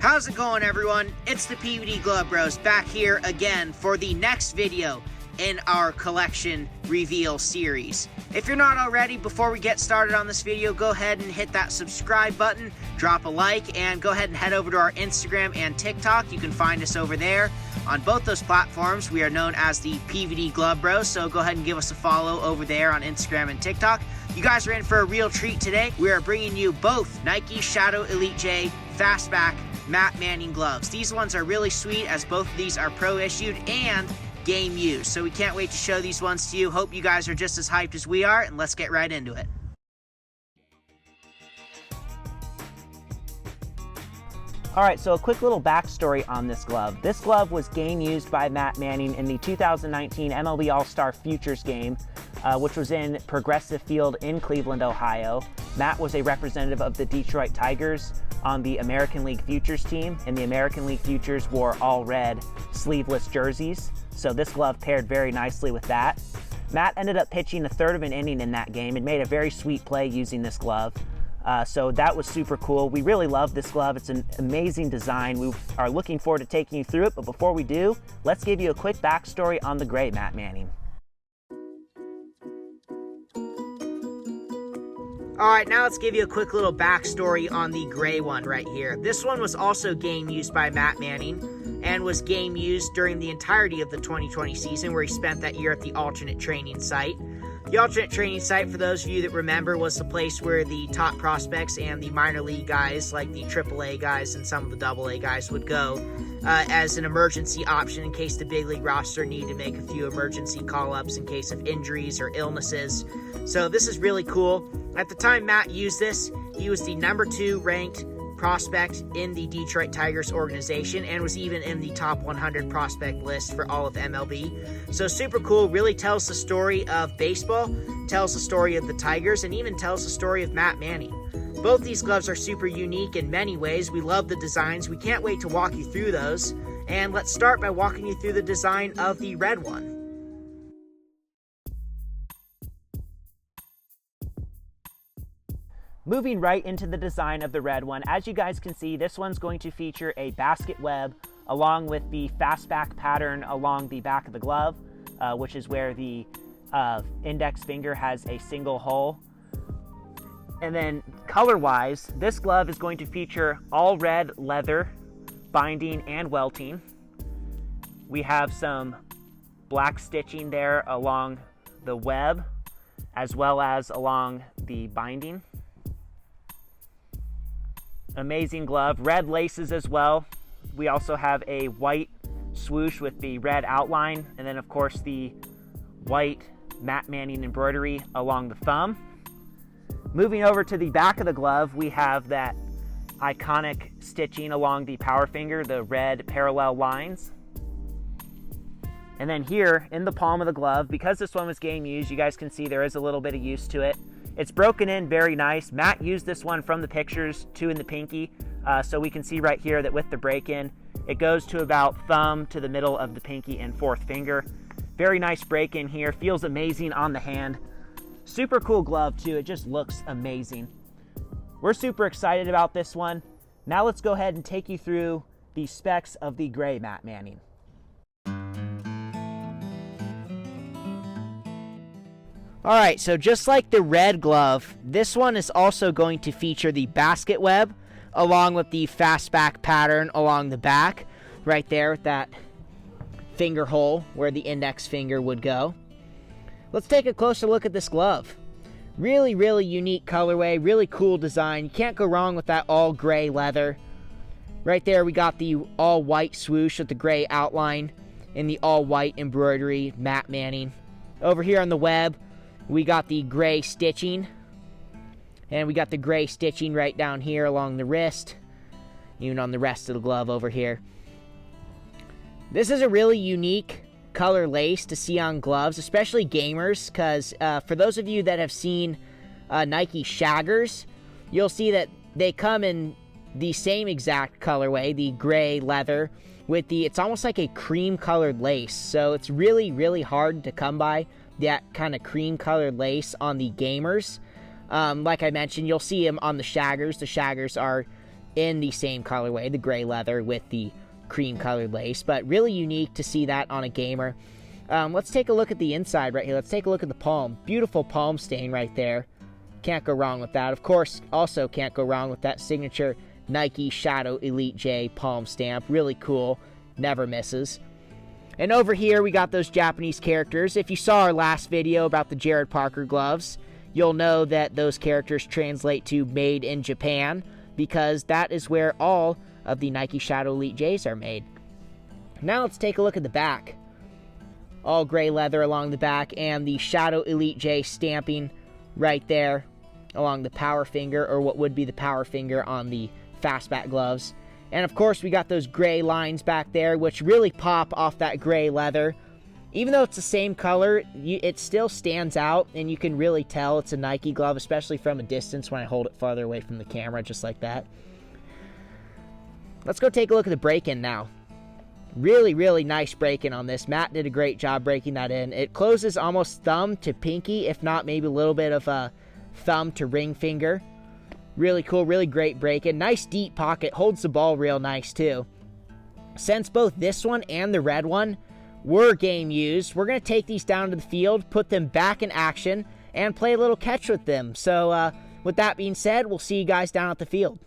How's it going, everyone? It's the PVD Glove Bros back here again for the next video in our collection reveal series. If you're not already, before we get started on this video, go ahead and hit that subscribe button, drop a like, and go ahead and head over to our Instagram and TikTok. You can find us over there. On both those platforms, we are known as the PVD Glove Bros, so go ahead and give us a follow over there on Instagram and TikTok. You guys are in for a real treat today. We are bringing you both Nike Shado Elite J Fastback Matt Manning gloves. These ones are really sweet, as both of these are pro issued and game used. So we can't wait to show these ones to you. Hope you guys are just as hyped as we are, and let's get right into it. Alright, so a quick little backstory on this glove. This glove was game used by Matt Manning in the 2019 MLB All-Star Futures game, which was in Progressive Field in Cleveland, Ohio. Matt was a representative of the Detroit Tigers on the American League Futures team, and the American League Futures wore all red sleeveless jerseys, so this glove paired very nicely with that. Matt ended up pitching a third of an inning in that game and made a very sweet play using this glove. So that was super cool. We really love this glove. It's an amazing design. We are looking forward to taking you through it, but before we do, let's give you a quick backstory on the gray Matt Manning. Alright, now let's give you a quick little backstory on the gray one right here. This one was also game used by Matt Manning and was game used during the entirety of the 2020 season, where he spent that year at the alternate training site. The alternate training site, for those of you that remember, was the place where the top prospects and the minor league guys, like the AAA guys and some of the AA guys, would go as an emergency option in case the big league roster needed to make a few emergency call-ups in case of injuries or illnesses. So this is really cool. At the time Matt used this, he was the #2 ranked prospect in the Detroit Tigers organization and was even in the top 100 prospect list for all of MLB. So super cool, really tells the story of baseball, tells the story of the Tigers, and even tells the story of Matt Manning. Both these gloves are super unique in many ways. We love the designs. We can't wait to walk you through those. And let's start by walking you through the design of the red one. Moving right into the design of the red one, as you guys can see, this one's going to feature a basket web along with the fastback pattern along the back of the glove, which is where the index finger has a single hole. And then color-wise, this glove is going to feature all red leather binding and welting. We have some black stitching there along the web as well as along the binding. Amazing glove. Red laces as well. We also have a white swoosh with the red outline, and then of course the white Matt Manning embroidery along the thumb. Moving over to the back of the glove, we have that iconic stitching along the power finger, the red parallel lines. And then here in the palm of the glove, because this one was game used, you guys can see there is a little bit of use to it. It's broken in very nice. Matt used this one from the pictures to in the pinky, so we can see right here that with the break-in, it goes to about thumb to the middle of the pinky and fourth finger. Very nice break-in here. Feels amazing on the hand. Super cool glove too. It just looks amazing. We're super excited about this one. Now let's go ahead and take you through the specs of the gray Matt Manning. Alright, so just like the red glove, this one is also going to feature the basket web along with the fastback pattern along the back, right there with that finger hole where the index finger would go. Let's take a closer look at this glove. Really, really unique colorway, really cool design. You can't go wrong with that all gray leather. Right there we got the all white swoosh with the gray outline and the all white embroidery Matt Manning. Over here on the web, we got the gray stitching, and we got the gray stitching right down here along the wrist, even on the rest of the glove over here. This is a really unique color lace to see on gloves, especially gamers, because for those of you that have seen Nike Shaggers, you'll see that they come in the same exact colorway, the gray leather, with the, it's almost like a cream colored lace, so it's really, really hard to come by that kind of cream colored lace on the gamers. Like I mentioned, you'll see them on the Shaggers. The Shaggers are in the same colorway, the gray leather with the cream colored lace, but really unique to see that on a gamer. Let's take a look at the inside right here. Let's take a look at the palm. Beautiful palm stain right there. Can't go wrong with that. Of course, also can't go wrong with that signature Nike Shado Elite J palm stamp. Really cool. Never misses. And over here, we got those Japanese characters. If you saw our last video about the Jared Parker gloves, you'll know that those characters translate to made in Japan, because that is where all of the Nike Shado Elite J's are made. Now let's take a look at the back. All gray leather along the back, and the Shado Elite J stamping right there along the power finger, or what would be the power finger on the Fastback gloves. And of course, we got those gray lines back there, which really pop off that gray leather. Even though it's the same color, it still stands out, and you can really tell it's a Nike glove, especially from a distance when I hold it farther away from the camera, just like that. Let's go take a look at the break-in now. Really, really nice break-in on this. Matt did a great job breaking that in. It closes almost thumb to pinky, if not maybe a little bit of a thumb to ring finger. Really cool, really great break-in. Nice deep pocket, holds the ball real nice too. Since both this one and the red one were game used, we're going to take these down to the field, put them back in action, and play a little catch with them. So with that being said, we'll see you guys down at the field.